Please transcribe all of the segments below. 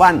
1,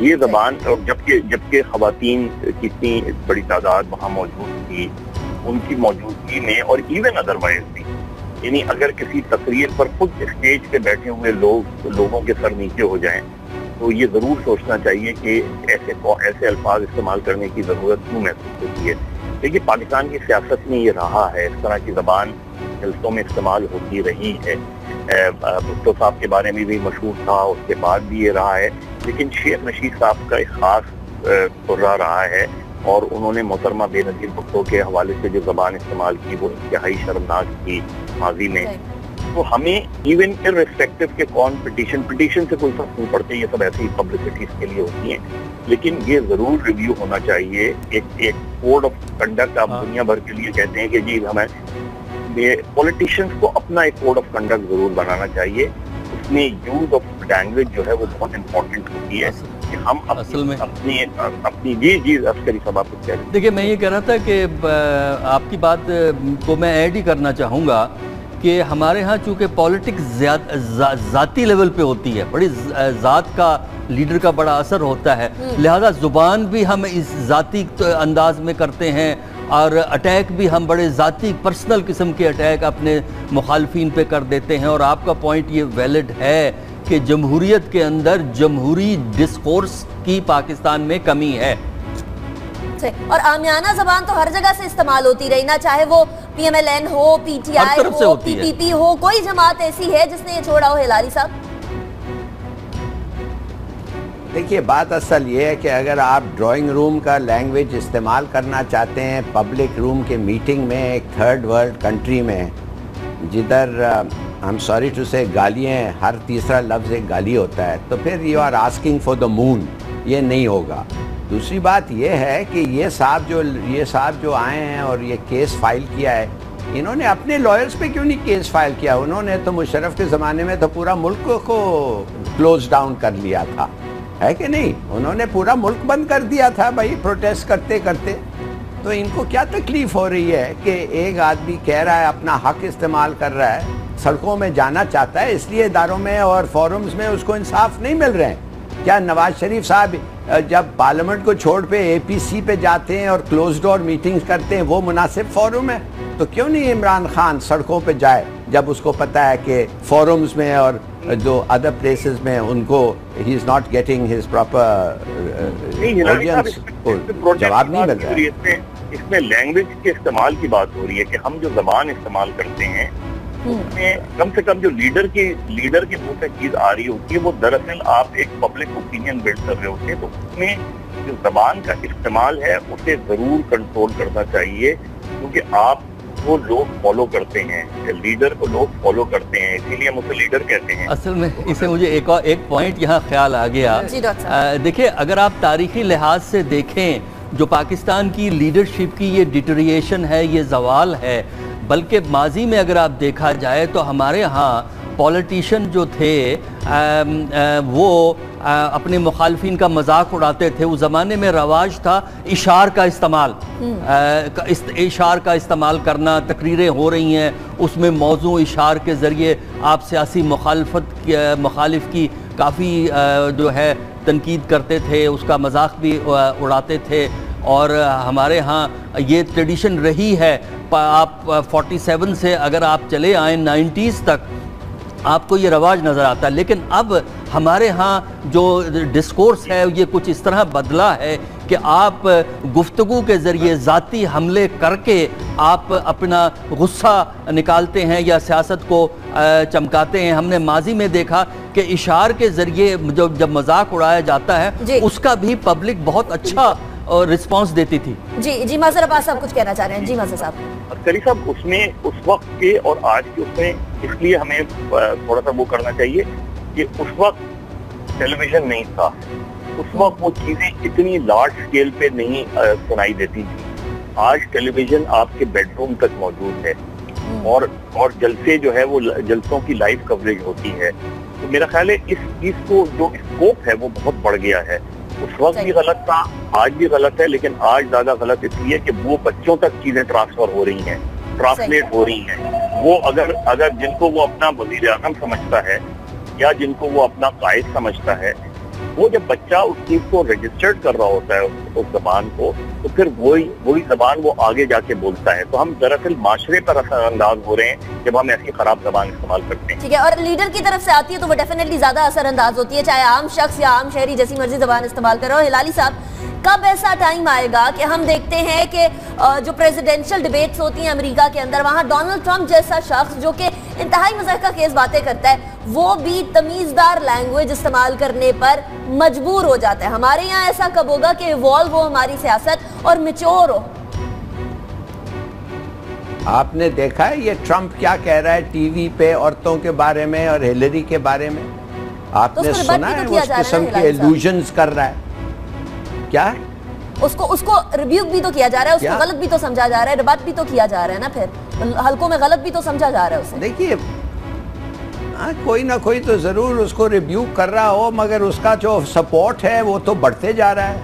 یہ زبان، جبکہ خواتین کی اتنی بڑی تعداد وہاں موجود تھی، ان کی موجودگی میں اور ایون ادروائز بھی، یعنی اگر کسی تقریر پر خود اسٹیج پہ بیٹھے ہوئے لوگوں کے سر نیچے ہو جائیں تو یہ ضرور سوچنا چاہیے کہ ایسے الفاظ استعمال کرنے کی ضرورت کیوں محسوس ہوتی ہے. دیکھیے پاکستان کی سیاست میں یہ رہا ہے، اس طرح کی زبان جلسوں میں استعمال ہوتی رہی ہے. بھٹو صاحب کے بارے میں بھی مشہور تھا، اس کے بعد بھی یہ رہا ہے، لیکن شیخ رشید صاحب کا ایک خاص قرہ رہا ہے اور انہوں نے محترمہ بے نظیر بھٹو کے حوالے سے جو زبان استعمال کی وہ انتہائی شرمناک تھی ماضی میں. تو ہمیں ایون ارریسپیکٹو کہ کون پٹیشن سے کوئی فرق نہیں پڑتے، یہ سب ایسی پبلسٹیز کے لیے ہوتی ہیں، لیکن یہ ضرور ریویو ہونا چاہیے. ایک کوڈ آف کنڈکٹ آپ دنیا بھر کے لیے کہتے ہیں کہ جی ہمیں پولیٹیشینز کو اپنا ایک کوڈ آف کنڈکٹ ضرور بنانا چاہیے. اس میں یوز آف لینگویج جو ہے وہ بہت امپورٹنٹ ہوتی ہے کہ ہم اصل میں اپنی جی عسکری صاحب آپ کو کہہ رہے ہیں. دیکھیے میں یہ کہہ رہا تھا کہ آپ کی بات کو میں ایڈ ہی کرنا چاہوں گا کہ ہمارے ہاں چونکہ پولیٹکس ذاتی لیول پہ ہوتی ہے، بڑی ذات کا لیڈر کا بڑا اثر ہوتا ہے، لہذا زبان بھی ہم اس ذاتی انداز میں کرتے ہیں اور اٹیک بھی ہم بڑے ذاتی پرسنل قسم کے اٹیک اپنے مخالفین پہ کر دیتے ہیں. اور آپ کا پوائنٹ یہ ویلڈ ہے کہ جمہوریت کے اندر جمہوری ڈسکورس کی پاکستان میں کمی ہے، اور عامیانہ زبان تو ہر جگہ سے استعمال ہوتی رہی، نہ چاہے وہ پی ایم ایل این ہو، پی ٹی آئی ہو، پی پی پی ہو، کوئی جماعت ایسی ہے جس نے یہ چھوڑا ہو. ہلالی صاحب دیکھیے بات اصل یہ ہے کہ اگر آپ ڈرائنگ روم کا لینگویج استعمال کرنا چاہتے ہیں پبلک روم کے میٹنگ میں ایک تھرڈ ورلڈ کنٹری میں جدھر I'm sorry to say گالیاں ہر تیسرا لفظ ایک گالی ہوتا ہے، تو پھر you are asking for the moon، یہ نہیں ہوگا. دوسری بات یہ ہے کہ یہ صاحب جو آئے ہیں اور یہ کیس فائل کیا ہے، انہوں نے اپنے لائرز پہ کیوں نہیں کیس فائل کیا؟ انہوں نے تو مشرف کے زمانے میں تو پورا ملک کو کلوز ڈاؤن کر لیا تھا، ہے کہ نہیں؟ انہوں نے پورا ملک بند کر دیا تھا بھائی پروٹیسٹ کرتے کرتے. تو ان کو کیا تکلیف ہو رہی ہے کہ ایک آدمی کہہ رہا ہے اپنا حق استعمال کر رہا ہے، سڑکوں میں جانا چاہتا ہے، اس لیے اداروں میں اور فورمز میں اس کو انصاف نہیں مل رہے ہیں. کیا نواز شریف صاحب جب پارلیمنٹ کو چھوڑ پہ اے پی سی پہ جاتے ہیں اور کلوز ڈور میٹنگز کرتے ہیں وہ مناسب فورم ہے؟ تو کیوں نہیں عمران خان سڑکوں پہ جائے جب اس کو پتہ ہے کہ فورمز میں اور جو ادر پلیسز میں ان کو he is not getting his proper جواب نہیں مل رہا ہے. اس میں لینگویج کے استعمال کی بات ہو رہی ہے کہ ہم جو زبان استعمال کرتے ہیں اس میں کم سے کم جو لیڈر کے منہ سے چیز آ رہی ہوتی ہے وہ دراصل آپ ایک پبلک اوپینین بلڈ کر رہے ہوتے ہیں. تو اس میں جو زبان کا استعمال ہے اسے ضرور کنٹرول کرنا چاہیے، کیونکہ آپ کو لوگ فالو کرتے ہیں، لیڈر کو لوگ فالو کرتے ہیں، اسی لیے ہم اسے لیڈر کہتے ہیں. اصل میں اسے مجھے ایک پوائنٹ یہاں خیال آ گیا. دیکھیں اگر آپ تاریخی لحاظ سے دیکھیں جو پاکستان کی لیڈرشپ کی یہ ڈیٹریشن ہے، یہ زوال ہے، بلکہ ماضی میں اگر آپ دیکھا جائے تو ہمارے ہاں پولیٹیشین جو تھے وہ اپنے مخالفین کا مذاق اڑاتے تھے. اس زمانے میں رواج تھا اشعار کا استعمال کرنا. تقریریں ہو رہی ہیں اس میں موضوع اشعار کے ذریعے آپ سیاسی مخالف کی کافی جو ہے تنقید کرتے تھے، اس کا مذاق بھی اڑاتے تھے. اور ہمارے ہاں یہ ٹریڈیشن رہی ہے. آپ 47 سے اگر آپ چلے آئیں 90s تک آپ کو یہ رواج نظر آتا ہے. لیکن اب ہمارے ہاں جو ڈسکورس ہے یہ کچھ اس طرح بدلا ہے کہ آپ گفتگو کے ذریعے ذاتی حملے کر کے آپ اپنا غصہ نکالتے ہیں یا سیاست کو چمکاتے ہیں. ہم نے ماضی میں دیکھا کہ اشعار کے ذریعے جب مذاق اڑایا جاتا ہے اس کا بھی پبلک بہت اچھا رسپانس دیتی تھی. جی ماظر عباس صاحب کچھ کہنا چاہ رہے ہیں. جی ماظر صاحب. عسکری صاحب اس میں اس وقت کے اور آج کے اس میں اس لیے ہمیں تھوڑا سا وہ کرنا چاہیے کہ اس وقت ٹیلی ویژن نہیں تھا، اس وقت وہ چیزیں اتنی لارج سکیل پہ نہیں سنائی دیتی تھی. آج ٹیلی ویژن آپ کے بیڈ روم تک موجود ہے اور جلسے جو ہے وہ جلسوں کی لائیو کوریج ہوتی ہے. تو میرا خیال ہے اس چیز کو جو اسکوپ ہے وہ بہت بڑھ گیا ہے. اس وقت بھی غلط تھا، آج بھی غلط ہے، لیکن آج زیادہ غلط اس لیے کہ وہ بچوں تک چیزیں ٹرانسفر ہو رہی ہیں، ٹرانسلیٹ ہو رہی ہیں. وہ اگر جن کو وہ اپنا وزیر اعظم سمجھتا ہے یا جن کو وہ اپنا قائد سمجھتا ہے وہ جب بچہ اس چیز کو رجسٹرڈ کر رہا ہوتا ہے اس زبان کو، تو پھر وہی زبان وہ آگے جا کے بولتا ہے. تو ہم دراصل معاشرے پر اثر انداز ہو رہے ہیں جب ہم ایسی خراب زبان استعمال کرتے ہیں. ٹھیک ہے، اور لیڈر کی طرف سے آتی ہے تو وہ ڈیفینیٹلی زیادہ اثر انداز ہوتی ہے، چاہے عام شخص یا عام شہری جیسی مرضی زبان استعمال کر رہا ہو. ہلالی صاحب، کب ایسا ٹائم آئے گا کہ ہم دیکھتے ہیں کہ جو پریزیڈنشل ڈیبیٹس ہوتی ہیں امریکہ کے اندر، وہاں ڈونلڈ ٹرمپ جیسا شخص جو کہ انتہائی مضحکہ خیز باتیں کرتا ہے، وہ بھی تمیزدار لینگویج استعمال کرنے پر مجبور ہو جاتا ہے؟ ہمارے یہاں ایسا کب ہوگا کہ ایوالو ہو ہماری سیاست اور میچور ہو؟ آپ نے دیکھا ہے یہ ٹرمپ کیا کہہ رہا ہے ٹی وی پہ عورتوں کے بارے میں اور ہیلری کے بارے میں؟ آپ نے سنا ہے وہ اس قسم کے ایلوژنز کر رہا ہے؟ کیا ہے اس کو ریبیوک بھی تو کیا جا رہا ہے، اس کو غلط بھی تو سمجھا جا رہا ہے، ربط بھی تو کیا جا رہا ہے نا، پھر حلقوں میں غلط بھی تو سمجھا جا رہا ہے اسے. دیکھیے کوئی نہ کوئی تو ضرور اس کو ریبیوک کر رہا ہو، مگر اس کا جو سپورٹ ہے وہ تو بڑھتے جا رہا ہے.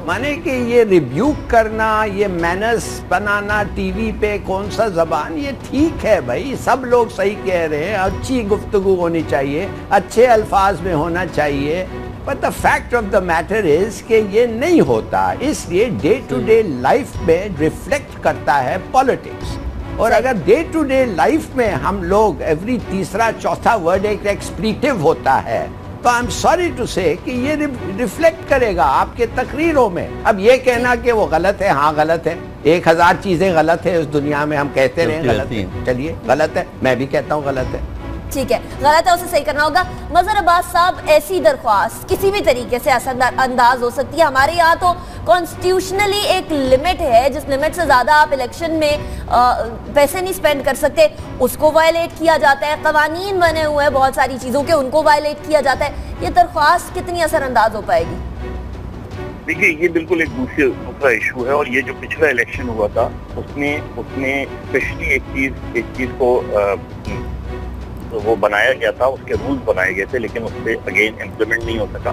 مانے کہ یہ ریبیوک کرنا، یہ مینرز بنانا ٹی وی پہ کون سا زبان، یہ ٹھیک ہے بھائی، سب لوگ صحیح کہہ رہے ہیں، اچھی گفتگو ہونی چاہیے، اچھے الفاظ میں ہونا چاہیے. But the fact of the matter is کہ یہ نہیں ہوتا، اس لیے ڈے ٹو ڈے لائف میں ریفلیکٹ کرتا ہے پالیٹکس. اور اگر ڈے ٹو ڈے لائف میں ہم لوگ ایوری تیسرا چوتھا ورڈ ایک ایکسپلیٹو ہوتا ہے، تو I'm sorry to say کہ یہ ریفلیکٹ کرے گا آپ کے تقریروں میں. اب یہ کہنا کہ وہ غلط ہے، ہاں غلط ہے، 1000 چیزیں غلط ہے اس دنیا میں، ہم کہتے رہے غلط ہے، چلیے غلط ہے، میں بھی کہتا ہوں غلط ہے، ٹھیک ہے، غلط ہے، اسے صحیح کرنا ہوگا. مظہر عباس صاحب، ایسی درخواست کسی بھی طریقے سے اثر انداز ہو سکتی ہے. ہمارے یہاں تو کانسٹیٹیوشنلی ایک لمٹ ہے، جس لمٹ سے زیادہ آپ الیکشن میں پیسے نہیں سپینڈ کر سکتے، اس کو وائلیٹ کیا جاتا ہے. قوانین بنے ہوئے ہیں بہت ساری چیزوں کے، ان کو وائلیٹ کیا جاتا ہے. یہ درخواست کتنی اثر انداز ہو پائے گی؟ دیکھیے یہ بالکل ایک دوسرا ایشو ہے، اور یہ جو پچھلا الیکشن ہوا تھا اس میں اسپیشلی ایک چیز کو وہ بنایا گیا تھا، اس کے رولز بنائے گئے تھے، لیکن اس پہ اگین امپلیمنٹ نہیں ہو سکا.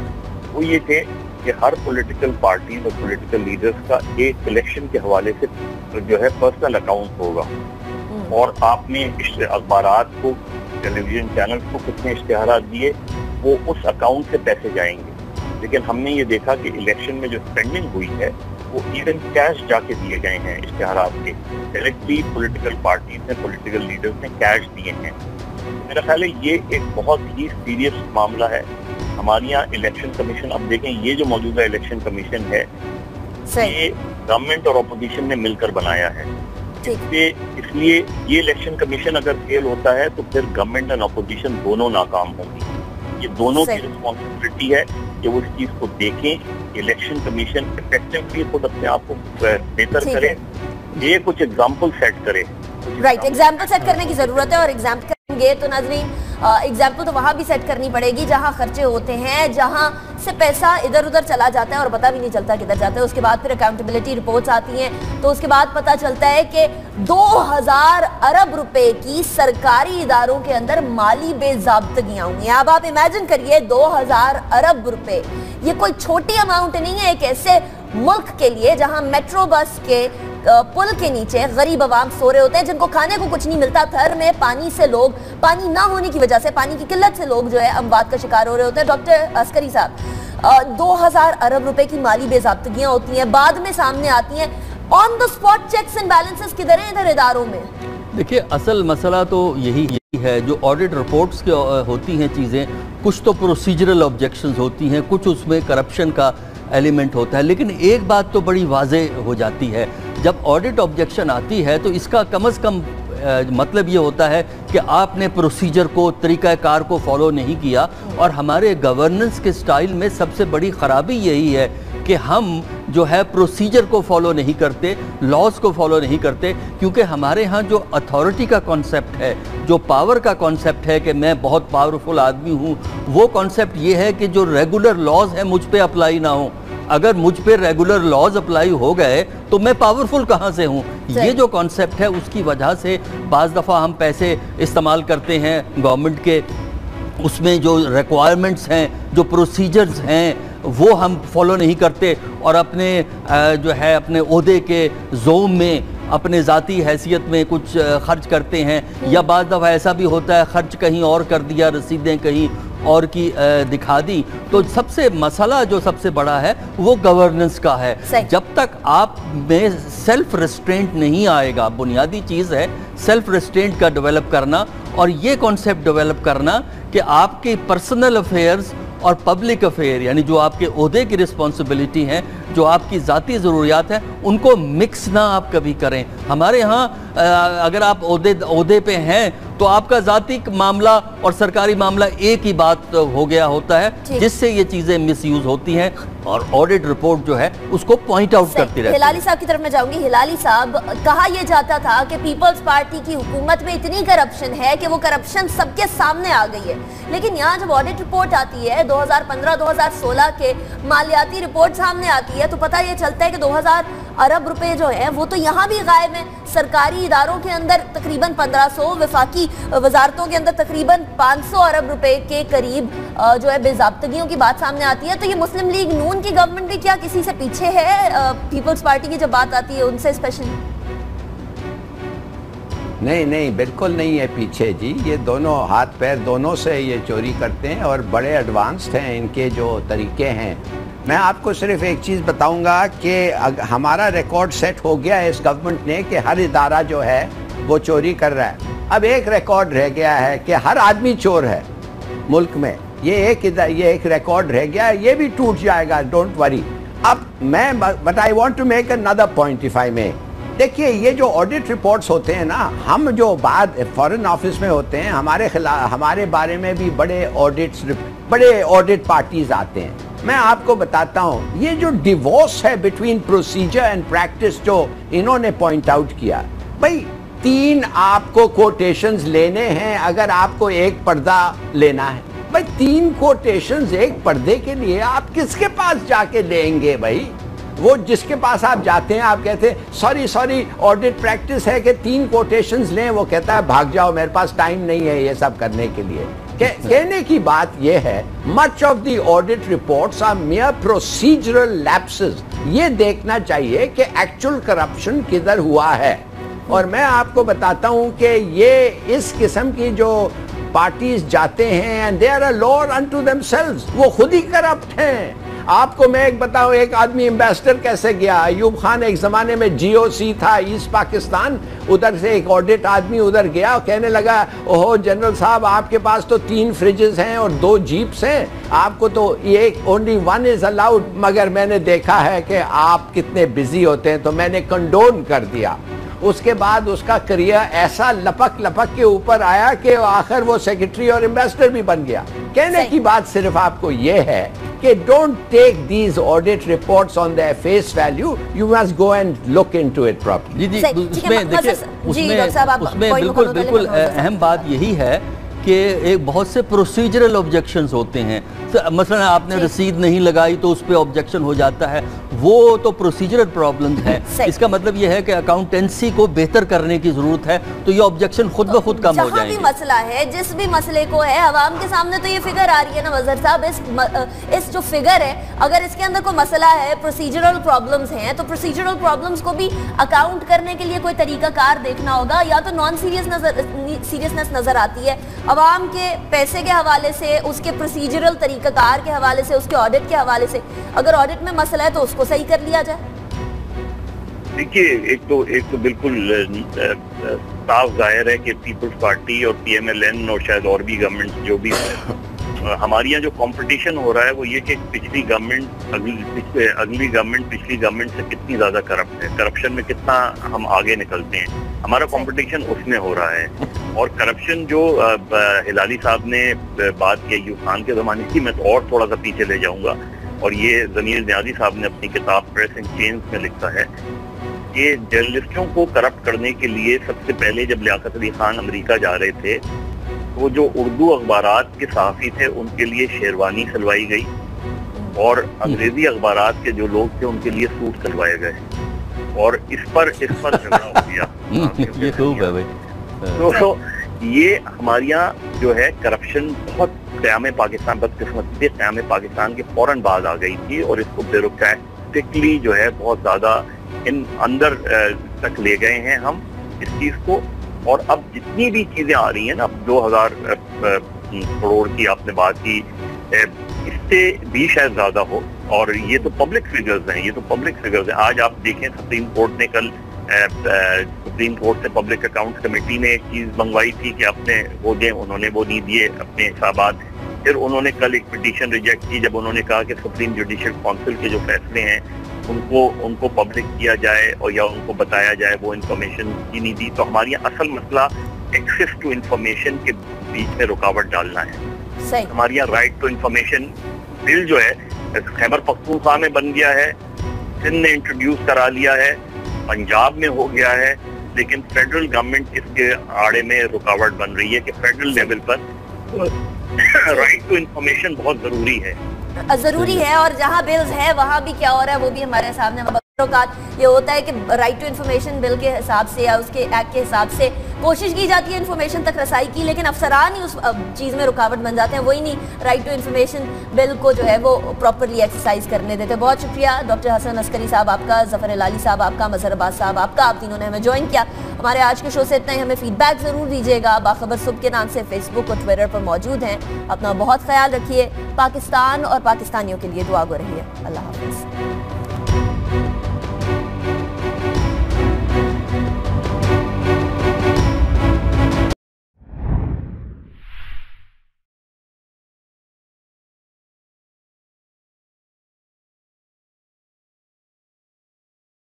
وہ یہ تھے کہ ہر پولیٹیکل پارٹیز اور پولیٹیکل لیڈرز کا ایک الیکشن کے حوالے سے جو ہے پرسنل اکاؤنٹ ہوگا، اور آپ نے اخبارات کو، ٹیلی ویژن چینلز کو کتنے اشتہارات دیے، وہ اس اکاؤنٹ سے پیسے جائیں گے. لیکن ہم نے یہ دیکھا کہ الیکشن میں جو اسپینڈنگ ہوئی ہے وہ ایون کیش جا کے دیے گئے ہیں اشتہارات کے، ڈائریکٹلی پولیٹیکل پارٹیز نے، پولیٹیکل لیڈرز نے کیش دیے ہیں. میرا خیال ہے یہ ایک بہت ہی سیریس معاملہ ہے. ہمارے یہاں الیکشن کمیشن، اب دیکھیں یہ جو موجودہ الیکشن کمیشن ہے یہ گورنمنٹ اور اپوزیشن نے مل کر بنایا ہے. اس لیے یہ الیکشن کمیشن اگر فیل ہوتا ہے تو پھر گورنمنٹ اور اپوزیشن دونوں ناکام ہوں گی. یہ دونوں کی رسپانسبلٹی ہے کہ وہ اس چیز کو دیکھیں، الیکشن کمیشن افیکٹولی خود اپنے آپ کو بہتر کرے، یہ کچھ ایگزامپل سیٹ کرے. رائٹ، ایگزامپل سیٹ کرنے کی ضرورت ہے، اور ایگزامپل کریں گے تو ناظرین ایگزامپل تو وہاں بھی سیٹ کرنی پڑے گی جہاں خرچے ہوتے ہیں، جہاں سے پیسہ ادھر ادھر چلا جاتا ہے اور پتہ بھی نہیں چلتا کدھر جاتا ہے. اس کے بعد پھر اکاؤنٹیبلٹی رپورٹس آتی ہیں تو اس کے بعد پتہ چلتا ہے کہ 2000 ارب روپے کی سرکاری اداروں کے اندر مالی بے ضابطگیاں ہوئی ہیں. اب آپ امیجن کریے 2000 ارب روپے، یہ کوئی چھوٹی اماؤنٹ نہیں ہے ایک ایسے ملک کے لیے جہاں میٹرو بس کے پل کے نیچے غریب عوام سو رہے ہوتے ہیں، جن کو کھانے کو کچھ نہیں ملتا. تھر میں پانی سے لوگ، پانی نہ ہونے کی وجہ سے، پانی کی قلت سے لوگ جو ہے اموات کا شکار ہو رہے ہوتے ہیں. ڈاکٹر عسکری صاحب، 2000 ارب روپے کی مالی بے ضابطگیاں ہوتی ہیں، بعد میں سامنے آتی ہیں. On the spot checks and balances کدھر ہیں ادھر اداروں میں؟ دیکھیے اصل مسئلہ تو یہی ہے، جو آڈٹ رپورٹس کے ہوتی ہیں چیزیں، کچھ تو پروسیجرل آبجیکشنز ہوتی ہیں، کچھ اس میں کرپشن کا ایلیمنٹ ہوتا ہے. لیکن ایک بات تو بڑی واضح ہو جاتی ہے، جب آڈٹ آبجیکشن آتی ہے تو اس کا کم از کم مطلب یہ ہوتا ہے کہ آپ نے پروسیجر کو، طریقہ کار کو فالو نہیں کیا. اور ہمارے گورننس کے سٹائل میں سب سے بڑی خرابی یہی ہے کہ ہم جو ہے پروسیجر کو فالو نہیں کرتے، لاز کو فالو نہیں کرتے. کیونکہ ہمارے ہاں جو اتھارٹی کا کانسیپٹ ہے، جو پاور کا کانسیپٹ ہے کہ میں بہت پاورفل آدمی ہوں، وہ کانسیپٹ یہ ہے کہ جو ریگولر لاز ہیں مجھ پہ اپلائی نہ ہوں. اگر مجھ پہ ریگولر لاز اپلائی ہو گئے تو میں پاورفل کہاں سے ہوں؟ یہ جو کانسیپٹ ہے اس کی وجہ سے بعض دفعہ ہم پیسے استعمال کرتے ہیں گورنمنٹ کے، اس میں جو ریکوائرمنٹس ہیں، جو پروسیجرز ہیں، وہ ہم فالو نہیں کرتے، اور اپنے جو ہے اپنے عہدے کے زوم میں، اپنے ذاتی حیثیت میں کچھ خرچ کرتے ہیں. یا بعض دفعہ ایسا بھی ہوتا ہے خرچ کہیں اور کر دیا، رسیدیں کہیں اور کی دکھا دی. تو سب سے مسئلہ جو سب سے بڑا ہے وہ گورننس کا ہے. جب تک آپ میں سیلف ریسٹرینٹ نہیں آئے گا, بنیادی چیز ہے سیلف ریسٹرینٹ کا ڈیولپ کرنا, اور یہ کانسیپٹ ڈیولپ کرنا کہ آپ کے پرسنل افیئرز اور پبلک افیئر, یعنی جو آپ کے عہدے کی رسپانسبلٹی ہیں, جو آپ کی ذاتی ضروریات ہیں, ان کو مکس نہ آپ کبھی کریں. ہمارے ہاں اگر آپ عہدے پہ ہیں تو آپ کا ذاتی معاملہ اور سرکاری معاملہ ایک ہی بات ہو گیا ہوتا ہے, جس سے یہ چیزیں مس یوز ہوتی ہیں, اور آڈٹ رپورٹ جو ہے اس کو پوائنٹ آؤٹ کرتی رہتی ہے. ہلالی صاحب کی طرف میں جاؤں گی. ہلالی صاحب, کہا یہ جاتا تھا کہ پیپلز پارٹی کی حکومت میں اتنی کرپشن ہے کہ وہ کرپشن سب کے سامنے آ گئی ہے, لیکن یہاں جب آڈٹ رپورٹ آتی ہے 2015-2016 کے مالیاتی رپورٹ سامنے آتی ہے تو پتہ یہ چلتا ہے کہ 2000 ارب روپے جو ہیں وہ تو یہاں بھی غائب ہیں. سرکاری اداروں کے اندر تقریباً 1500, وفاقی وزارتوں کے اندر تقریباً 500 ارب روپے کے قریب جو ہے بے ضابطگیوں کی بات سامنے آتی ہے. تو یہ مسلم لیگ نون کی گورنمنٹ بھی کیا کسی سے پیچھے ہے پیپلز پارٹی کی جب بات آتی ہے ان سے اسپیشلی؟ نہیں, بالکل نہیں ہے پیچھے جی. یہ دونوں ہاتھ پیر دونوں سے یہ چوری کرتے ہیں اور بڑے ایڈوانسڈ ہیں ان کے جو طریقے ہیں. میں آپ کو صرف ایک چیز بتاؤں گا کہ ہمارا ریکارڈ سیٹ ہو گیا ہے اس گورنمنٹ نے کہ ہر ادارہ جو ہے وہ چوری کر رہا ہے. اب ایک ریکارڈ رہ گیا ہے کہ ہر آدمی چور ہے ملک میں. یہ ایک ریکارڈ رہ گیا ہے, یہ بھی ٹوٹ جائے گا, ڈونٹ وری. اب میں but I want to make another point if I may. دیکھیے یہ جو آڈٹ رپورٹس ہوتے ہیں نا, ہم جو بعد فارن آفس میں ہوتے ہیں ہمارے بارے میں بھی بڑے آڈٹ پارٹیز آتے ہیں. میں آپ کو بتاتا ہوں, یہ جو ڈیوورس ہے بٹوین پروسیجر اینڈ پریکٹس جو انہوں نے پوائنٹ آؤٹ کیا, بھائی 3 آپ کو کوٹیشنز لینے ہیں اگر آپ کو ایک پردہ لینا ہے. بھائی 3 کوٹیشنز ایک پردے کے لیے آپ کس کے پاس جا کے لیں گے بھائی؟ وہ جس کے پاس آپ جاتے ہیں آپ کہتے ہیں سوری آڈٹ پریکٹس ہے کہ 3 کوٹیشنز لیں, وہ کہتا ہے بھاگ جاؤ میرے پاس ٹائم نہیں ہے یہ سب کرنے کے لیے. کہنے کی بات یہ ہے much of the audit reports are mere procedural lapses. یہ دیکھنا چاہیے کہ ایکچوئل کرپشن کدھر ہوا ہے. اور میں آپ کو بتاتا ہوں کہ یہ اس قسم کی جو پارٹیز جاتے ہیں and they are a law unto themselves, وہ خود ہی کرپٹ ہیں. آپ کو میں ایک بتاؤں, ایک آدمی ایمبیسڈر کیسے گیا. ایوب خان ایک زمانے میں GOC تھا ایسٹ پاکستان, ادھر سے ایک آڈٹ آدمی ادھر گیا اور کہنے لگا اوہو جنرل صاحب آپ کے پاس تو 3 فریجز ہیں اور 2 جیپس ہیں, آپ کو تو ایک only one is allowed. مگر میں نے دیکھا ہے کہ آپ کتنے بزی ہوتے ہیں تو میں نے کنڈون کر دیا. اس کے بعد اس کا کریئر ایسا لپک کے اوپر آیا کہ آخر وہ سیکرٹری اور ایمبیسڈر بھی بن گیا. کہنے کی بات صرف آپ کو یہ ہے کہ don't take these audit reports on their face value. You must go and look into it properly. جی اس میں دیکھیں, اس میں بالکل اہم بات یہی ہے کہ ایک بہت سے پروسیجرل آبجیکشنز ہوتے ہیں. مثلا آپ نے رسید نہیں لگائی تو اس پہ آبجیکشن ہو جاتا ہے, وہ تو پروسیجرل پرابلمز ہیں. اس کا مطلب یہ ہے کہ اکاؤنٹنسی کو بہتر کرنے کی ضرورت ہے, تو یہ آبجیکشن خود بخود کم ہو جائیں گے. جہاں بھی مسئلہ ہے, جس بھی مسئلے کو ہے, عوام کے سامنے تو یہ فگر آ رہی ہے نا مظہر صاحب. اس جو فگر ہے, اگر اس کے اندر کوئی مسئلہ ہے, پروسیجرل پرابلمز ہیں, تو پروسیجرل پرابلمز کو بھی اکاؤنٹ کرنے کے لیے کوئی طریقہ کار دیکھنا ہوگا. یا تو نان سیریسنس نظر آتی ہے عوام کے پیسے کے حوالے سے, اس کے پروسیجرل طریقہ کار کے حوالے سے, اس کے آڈٹ کے حوالے سے. اگر آڈٹ میں مسئلہ ہے تو اس کو صحیح کر لیا جائے. دیکھیے ایک تو بالکل صاف ظاہر ہے کہ پیپلز پارٹی اور PMLN اور شاید اور بھی گورنمنٹ جو بھی ہمارے یہاں جو کمپٹیشن ہو رہا ہے وہ یہ کہ پچھلی گورنمنٹ اگلی گورنمنٹ پچھلی گورنمنٹ سے کتنی زیادہ کرپٹ ہے, کرپشن میں کتنا ہم آگے نکلتے ہیں. ہمارا کمپٹیشن اس میں ہو رہا ہے. اور کرپشن جو ہلالی صاحب نے بات کی ایوب خان کے زمانے کی, میں تو اور تھوڑا سا پیچھے لے جاؤں گا, اور یہ ضمیر نیازی صاحب نے اپنی کتاب پریس اینڈ چینز میں لکھا ہے کہ جرنلسٹوں کو کرپٹ کرنے کے لیے سب سے پہلے جب لیاقت علی خان امریکہ جا رہے تھے, وہ جو اردو اخبارات کے صحافی تھے ان کے لیے شیروانی سلوائی گئی, اور انگریزی اخبارات کے جو لوگ تھے ان کے لیے سوٹ سلوائے گئے, اور اس پر جھگڑا ہو گیا. یہ خوب ہے بھائی. تو یہ ہمارے یہاں جو ہے کرپشن بہت قیام پاکستان, بدقسمتی سے قیام پاکستان کے فوراً بعد آ گئی تھی, اور اس کو بیوروکریٹکلی جو ہے بہت زیادہ اندر تک لے گئے ہیں ہم اس چیز کو. اور اب جتنی بھی چیزیں آ رہی ہیں نا، اب 2000 کروڑ کی آپ نے بات کی، اس سے بھی شاید زیادہ ہو، اور یہ تو پبلک فگرز ہیں، آج آپ دیکھیں سپریم کورٹ نے کل سپریم کورٹ سے پبلک اکاؤنٹس کمیٹی نے ایک چیز منگوائی تھی کہ اپنے وہ دیں، انہوں نے وہ نہیں دیے اپنے حسابات. پھر انہوں نے کل ایک پٹیشن ریجیکٹ کی جب انہوں نے کہا کہ سپریم جوڈیشل کونسل کے جو فیصلے ہیں ان کو پبلک کیا جائے اور یا ان کو بتایا جائے، وہ انفارمیشن کی نہیں دی. تو ہماری اصل مسئلہ ایکسیس ٹو انفارمیشن کے بیچ میں رکاوٹ ڈالنا ہے. ہمارے یہاں رائٹ ٹو انفارمیشن بل جو ہے خیبر پختونخوا میں بن گیا ہے، سندھ نے انٹروڈیوس کرا لیا ہے، پنجاب میں ہو گیا ہے، لیکن فیڈرل گورنمنٹ اس کے آڑے میں رکاوٹ بن رہی ہے کہ فیڈرل لیول پر رائٹ ٹو انفارمیشن بہت ضروری ہے. اور جہاں بلز ہے وہاں بھی کیا ہو رہا ہے وہ بھی ہمارے سامنے. اوقات یہ ہوتا ہے کہ رائٹ ٹو انفارمیشن بل کے حساب سے یا اس کے ایکٹ کے حساب سے کوشش کی جاتی ہے انفارمیشن تک رسائی کی، لیکن افسران ہی اس چیز میں رکاوٹ بن جاتے ہیں، وہی نہیں رائٹ ٹو انفارمیشن بل کو جو ہے وہ پراپرلی ایکسرسائز کرنے دیتے. بہت شکریہ ڈاکٹر حسن عسکری صاحب آپ کا، ظفر ہلالی صاحب آپ کا، مظہر عباس صاحب آپ کا، آپ تینوں نے ہمیں جوائن کیا. ہمارے آج کے شو سے اتنا ہی. ہمیں فیڈ بیک ضرور دیجیے گا. باخبر صبح کے نام سے فیس بک اور ٹویٹر پر موجود ہیں. اپنا بہت خیال رکھیے. پاکستان اور پاکستانیوں کے لیے دعا گو رہیے. اللہ حافظ.